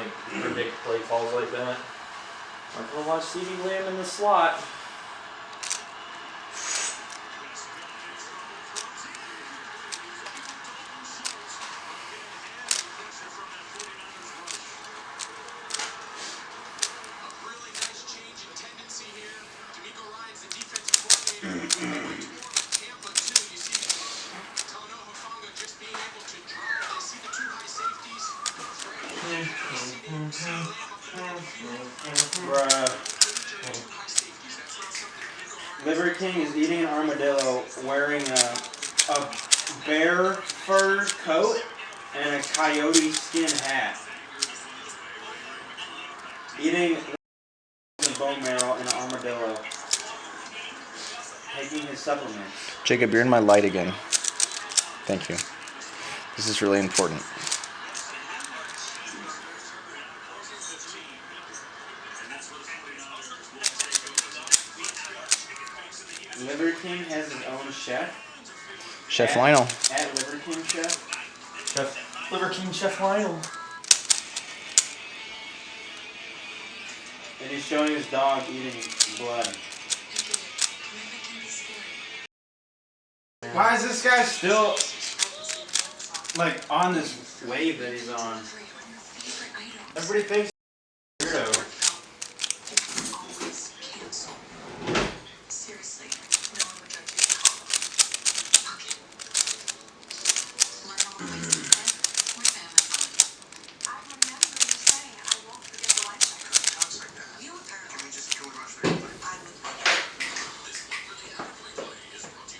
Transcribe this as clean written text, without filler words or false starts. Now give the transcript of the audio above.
like predict play calls like that. I'm gonna watch CD Lamb in the slot. Liver King is eating an armadillo wearing a bear fur coat and a coyote skin hat. Eating bone marrow and an armadillo. Taking his supplements. Jacob, you're in my light again. Thank you. This is really important. Liver King has his own chef. Chef Lionel. At Liver King Chef. Liver King Chef Lionel. And he's showing his dog eating blood. Why is this guy still like on this wave that he's on? Everybody thinks he's a weirdo.